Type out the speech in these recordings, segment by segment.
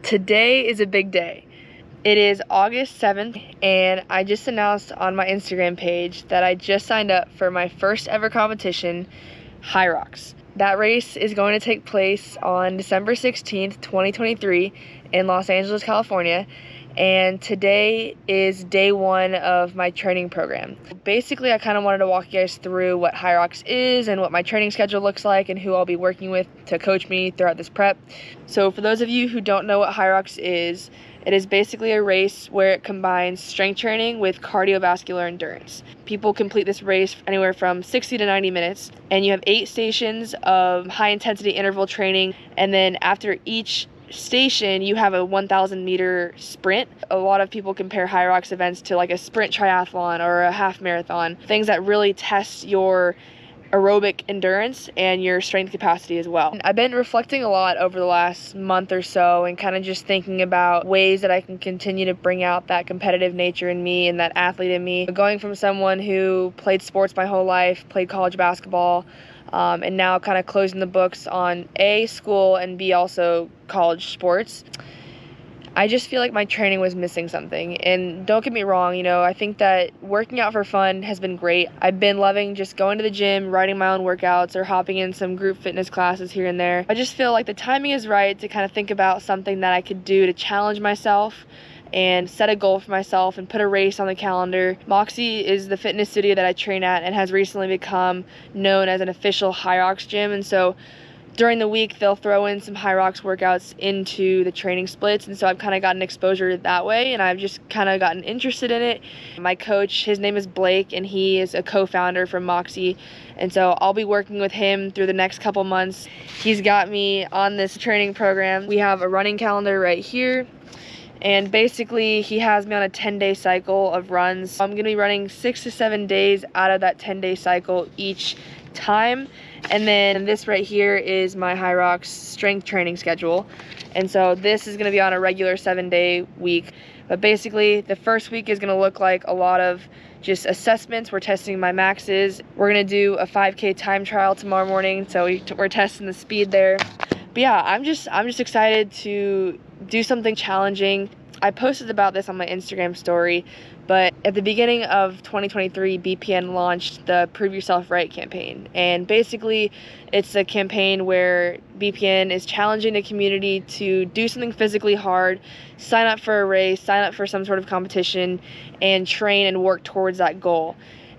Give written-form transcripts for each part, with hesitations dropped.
Today is a big day. It is August 7th, and I just announced on my Instagram page that I just signed up for my first ever competition, HYROX. That race is going to take place on December 16th, 2023 in Los Angeles, California. And today is day one of my training program. Basically, I kind of wanted to walk you guys through what HYROX is and what my training schedule looks like and who I'll be working with to coach me throughout this prep. So for those of you who don't know what HYROX is, it is basically a race where it combines strength training with cardiovascular endurance. People complete this race anywhere from 60 to 90 minutes, and you have 8 stations of high-intensity interval training, and then after each station you have a 1,000 meter sprint. A lot of people compare HYROX events to like a sprint triathlon or a half marathon, things that really test your aerobic endurance and your strength capacity as well. I've been reflecting a lot over the last month or so and kind of just thinking about ways that I can continue to bring out that competitive nature in me and that athlete in me. Going from someone who played sports my whole life, played college basketball, and now kind of closing the books on A, school, and B, also college sports. I just feel like my training was missing something. And don't get me wrong, I think that working out for fun has been great. I've been loving just going to the gym, writing my own workouts, or hopping in some group fitness classes here and there. I just feel like the timing is right to kind of think about something that I could do to challenge myself and set a goal for myself and put a race on the calendar. Moxie is the fitness studio that I train at and has recently become known as an official HYROX gym, and so during the week they'll throw in some HYROX workouts into the training splits, and so I've kind of gotten exposure that way, and I've just kind of gotten interested in it. My coach, his name is Blake, and he is a co-founder from Moxie, and so I'll be working with him through the next couple months. He's got me on this training program. We have a running calendar right here, and basically he has me on a 10-day cycle of runs. I'm going to be running 6 to 7 days out of that 10-day cycle each time. And then this right here is my HYROX strength training schedule. And so this is going to be on a regular 7-day week. But basically the first week is going to look like a lot of just assessments. We're testing my maxes. We're going to do a 5K time trial tomorrow morning, so we're testing the speed there. But yeah, I'm just excited to do something challenging. I posted about this on my Instagram story, but at the beginning of 2023, BPN launched the Prove Yourself Right campaign. And basically, it's a campaign where BPN is challenging the community to do something physically hard, sign up for a race, sign up for some sort of competition, and train and work towards that goal.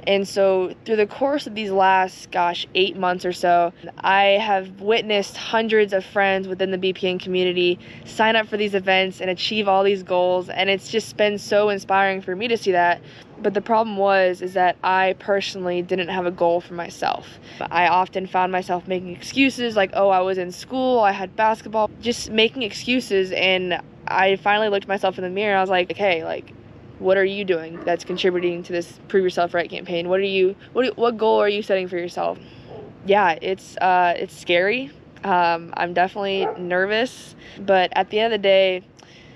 And so through the course of these last, 8 months or so, I have witnessed hundreds of friends within the BPN community sign up for these events and achieve all these goals. And it's just been so inspiring for me to see that. But the problem is that I personally didn't have a goal for myself. I often found myself making excuses like, oh, I was in school, I had basketball, just making excuses. And I finally looked myself in the mirror and I was like, hey, what are you doing that's contributing to this Prove Yourself Right campaign? What goal are you setting for yourself? Yeah, it's scary. I'm definitely nervous, but at the end of the day,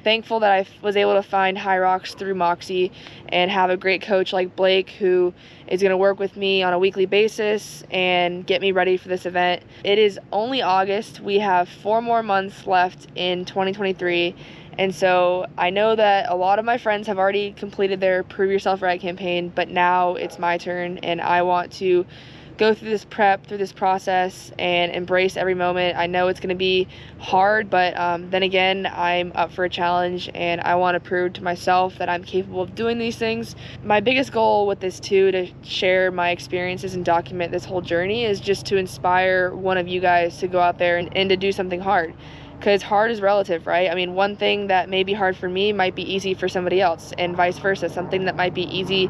thankful that I was able to find HYROX through Moxie and have a great coach like Blake who is going to work with me on a weekly basis and get me ready for this event. It is only August. We have 4 more months left in 2023. And so I know that a lot of my friends have already completed their Prove Yourself Right campaign, but now it's my turn, and I want to go through this prep, through this process, and embrace every moment. I know it's going to be hard, but then again, I'm up for a challenge, and I want to prove to myself that I'm capable of doing these things. My biggest goal with this too, to share my experiences and document this whole journey, is just to inspire one of you guys to go out there and to do something hard. Because hard is relative, right? I mean, one thing that may be hard for me might be easy for somebody else, and vice versa. Something that might be easy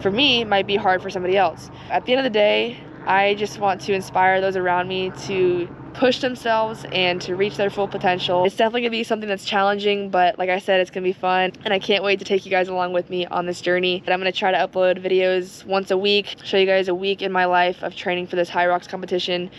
for me might be hard for somebody else. At the end of the day, I just want to inspire those around me to push themselves and to reach their full potential. It's definitely gonna be something that's challenging, but like I said, it's gonna be fun, and I can't wait to take you guys along with me on this journey. And I'm gonna try to upload videos once a week, show you guys a week in my life of training for this HYROX competition.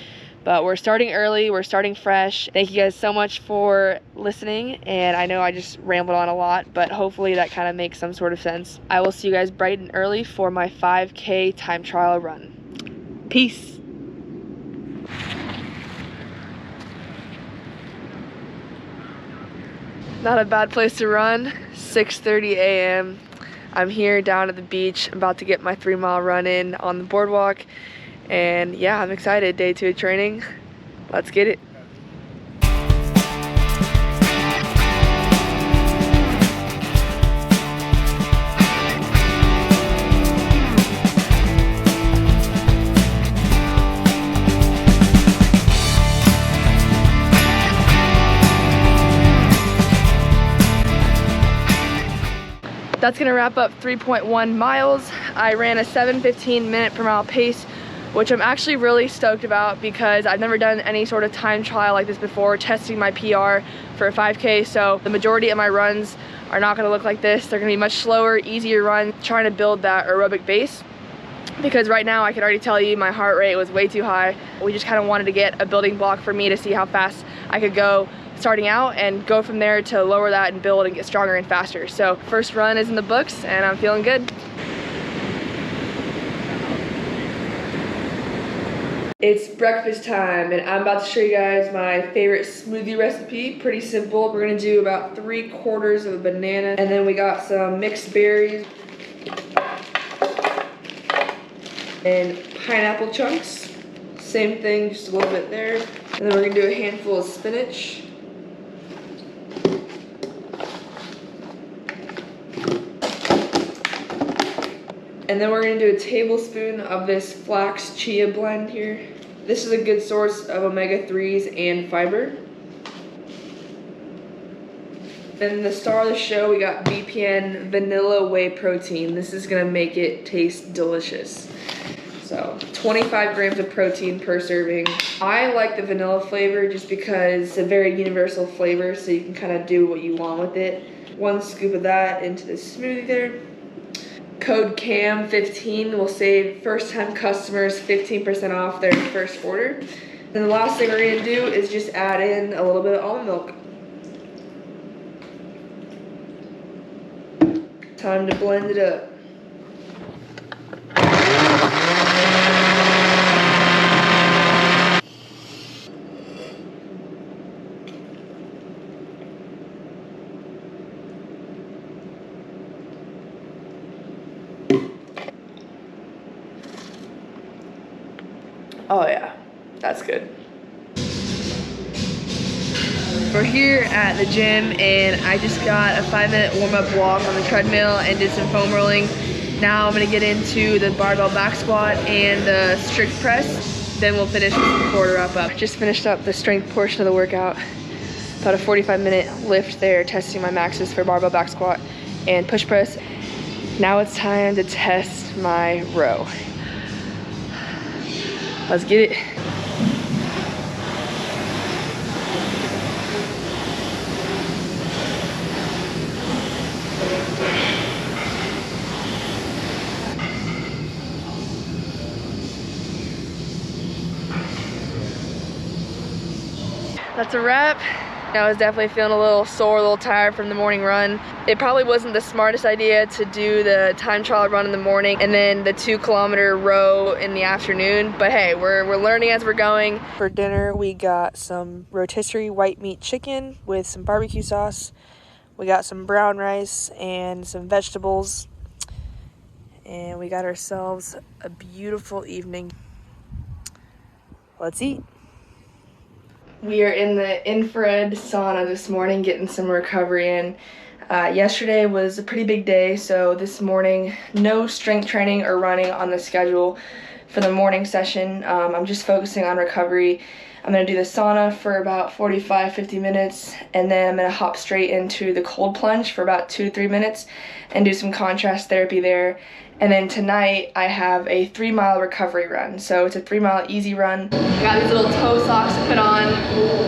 But we're starting early, we're starting fresh. Thank you guys so much for listening, and I know I just rambled on a lot, but hopefully that kind of makes some sort of sense. I will see you guys bright and early for my 5K time trial run. Peace. Not a bad place to run. 6:30 a.m. I'm here down at the beach. I'm about to get my 3-mile run in on the boardwalk. And yeah, I'm excited. Day 2 of training. Let's get it. That's gonna wrap up 3.1 miles. I ran a 7:15 minute per mile pace, which I'm actually really stoked about because I've never done any sort of time trial like this before, testing my PR for a 5K. So the majority of my runs are not gonna look like this. They're gonna be much slower, easier run, trying to build that aerobic base. Because right now I can already tell you my heart rate was way too high. We just kind of wanted to get a building block for me to see how fast I could go starting out and go from there to lower that and build and get stronger and faster. So first run is in the books and I'm feeling good. It's breakfast time and I'm about to show you guys my favorite smoothie recipe. Pretty simple. We're gonna do about 3/4 of a banana and then we got some mixed berries and pineapple chunks. Same thing, just a little bit there. And then we're gonna do a handful of spinach. And then we're gonna do a tablespoon of this flax chia blend here. This is a good source of omega-3s and fiber. Then the star of the show, we got VPN vanilla whey protein. This is gonna make it taste delicious. So 25 grams of protein per serving. I like the vanilla flavor just because it's a very universal flavor, so you can kind of do what you want with it. 1 scoop of that into the smoothie there. Code CAM15 will save first-time customers 15% off their first order. And the last thing we're gonna do is just add in a little bit of almond milk. Time to blend it up. Oh yeah, that's good. We're here at the gym and I just got a 5-minute warm-up walk on the treadmill and did some foam rolling. Now I'm gonna get into the barbell back squat and the strict press. Then we'll finish with the core to wrap up. Just finished up the strength portion of the workout. About a 45-minute lift there, testing my maxes for barbell back squat and push press. Now it's time to test my row. Let's get it. That's a wrap. I was definitely feeling a little sore, a little tired from the morning run. It probably wasn't the smartest idea to do the time trial run in the morning and then the 2-kilometer row in the afternoon, but hey, we're learning as we're going. For dinner, we got some rotisserie white meat chicken with some barbecue sauce. We got some brown rice and some vegetables. And we got ourselves a beautiful evening. Let's eat. We are in the infrared sauna this morning getting some recovery in. Yesterday was a pretty big day, so this morning no strength training or running on the schedule for the morning session. I'm just focusing on recovery. I'm going to do the sauna for about 45-50 minutes and then I'm going to hop straight into the cold plunge for about 2 to 3 minutes and do some contrast therapy there. And then tonight I have a 3-mile recovery run. So it's a 3-mile easy run. I got these little toe socks to put on.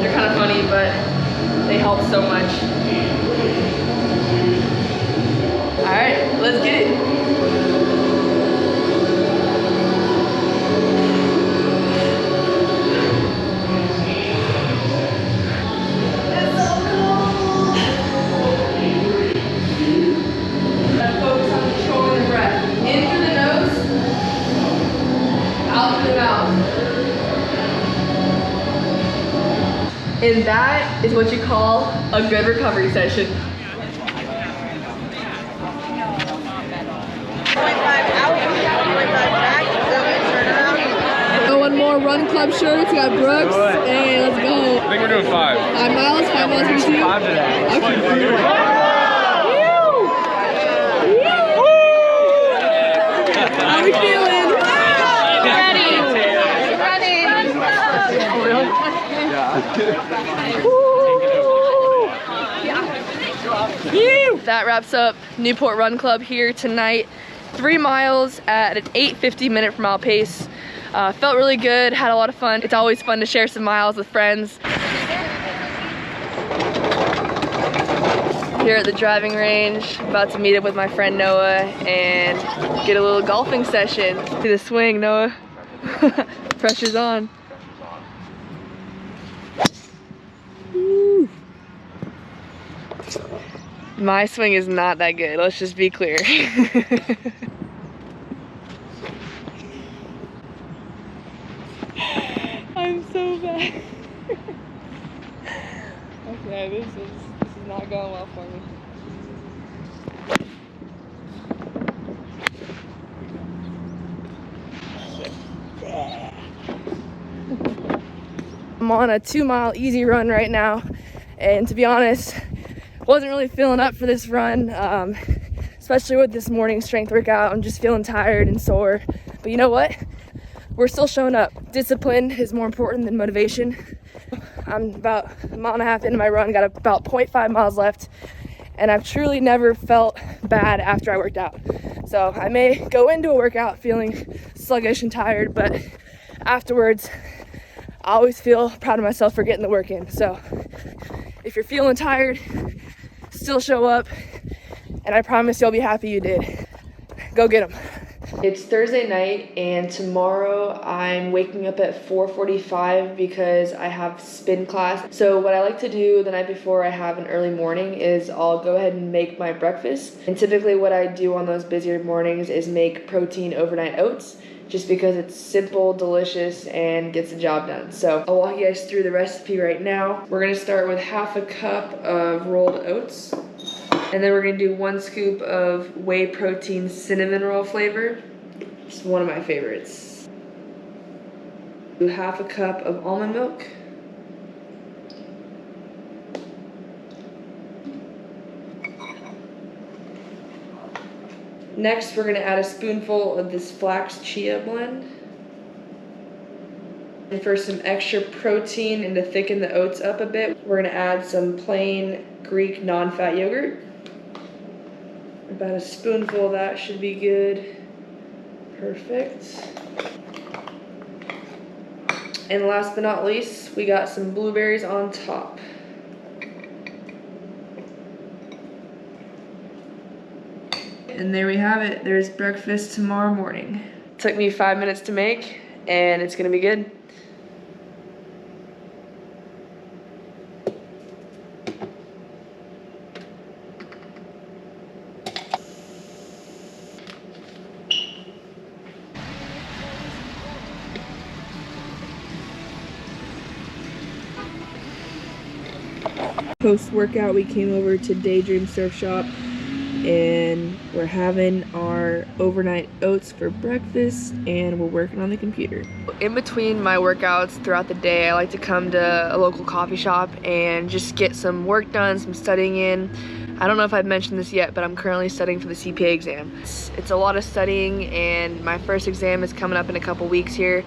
They're kind of funny, but they help so much. All right, let's get it. And that is what you call a good recovery session. 0.5 out, 0.5 back, turn around. So one more Run Club shirts. We got Brooks, and let's go. I think we're doing 5. 5 miles, 5 miles for you. 5 today. Okay. How are we feeling? Ready. That wraps up Newport Run Club here tonight. 3 miles at an 8:50 minute per mile pace. Felt really good, had a lot of fun. It's always fun to share some miles with friends. Here at the driving range, about to meet up with my friend Noah and get a little golfing session. See the swing, Noah. Pressure's on. Woo. My swing is not that good, let's just be clear. I'm so bad. Okay, this is not going well for me. I'm on a 2-mile easy run right now, and to be honest, wasn't really feeling up for this run, especially with this morning strength workout. I'm just feeling tired and sore, but you know what? We're still showing up. Discipline is more important than motivation. I'm about 1.5 miles into my run, got about 0.5 miles left, and I've truly never felt bad after I worked out. So I may go into a workout feeling sluggish and tired, but afterwards, I always feel proud of myself for getting the work in. So if you're feeling tired, still show up, and I promise you'll be happy you did. Go get them. It's Thursday night, and tomorrow I'm waking up at 4:45 because I have spin class. So what I like to do the night before I have an early morning is I'll go ahead and make my breakfast. And typically what I do on those busier mornings is make protein overnight oats, just because it's simple, delicious, and gets the job done. So I'll walk you guys through the recipe right now. We're gonna start with 1/2 cup of rolled oats. And then we're gonna do 1 scoop of whey protein cinnamon roll flavor. It's one of my favorites. Do 1/2 cup of almond milk. Next, we're gonna add a spoonful of this flax chia blend. And for some extra protein and to thicken the oats up a bit, we're gonna add some plain Greek non-fat yogurt. About a spoonful of that should be good. Perfect. And last but not least, we got some blueberries on top. And there we have it. There's breakfast tomorrow morning. It took me 5 minutes to make, and it's gonna be good. Post-workout, we came over to Daydream Surf Shop and we're having our overnight oats for breakfast, and we're working on the computer. In between my workouts throughout the day, I like to come to a local coffee shop and just get some work done, some studying in. I don't know if I've mentioned this yet, but I'm currently studying for the CPA exam. It's a lot of studying, and my first exam is coming up in a couple weeks here.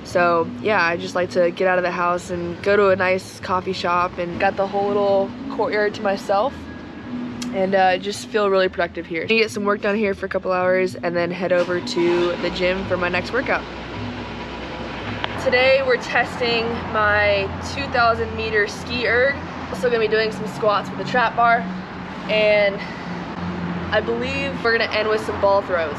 So yeah, I just like to get out of the house and go to a nice coffee shop, and got the whole little courtyard to myself, and just feel really productive here. I'm gonna get some work done here for a couple hours and then head over to the gym for my next workout. Today we're testing my 2,000 meter ski erg. Also gonna be doing some squats with the trap bar, and I believe we're gonna end with some ball throws.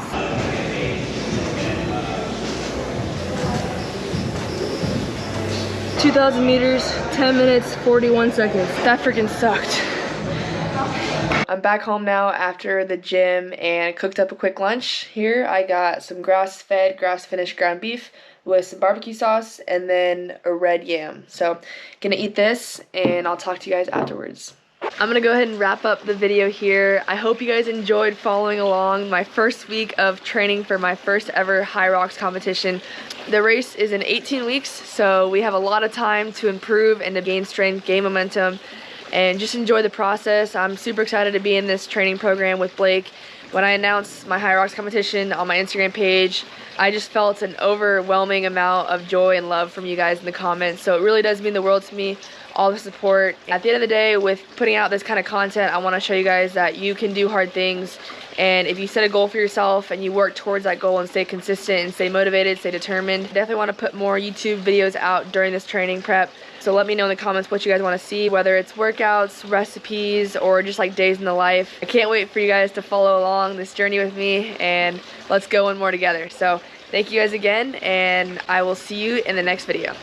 2,000 meters, 10 minutes, 41 seconds. That freaking sucked. I'm back home now after the gym and cooked up a quick lunch. Here I got some grass-fed, grass-finished ground beef, with some barbecue sauce and then a red yam. So gonna eat this and I'll talk to you guys afterwards. I'm gonna go ahead and wrap up the video here. I hope you guys enjoyed following along my first week of training for my first ever HYROX competition. The race is in 18 weeks, so we have a lot of time to improve and to gain strength, gain momentum, and just enjoy the process. I'm super excited to be in this training program with Blake. When I announced my HYROX competition on my Instagram page, I just felt an overwhelming amount of joy and love from you guys in the comments, so it really does mean the world to me, all the support. At the end of the day, with putting out this kind of content, I want to show you guys that you can do hard things, and if you set a goal for yourself and you work towards that goal and stay consistent and stay motivated, stay determined, definitely want to put more YouTube videos out during this training prep. So let me know in the comments what you guys want to see, whether it's workouts, recipes, or just like days in the life. I can't wait for you guys to follow along this journey with me, and let's go one more together. So thank you guys again, and I will see you in the next video.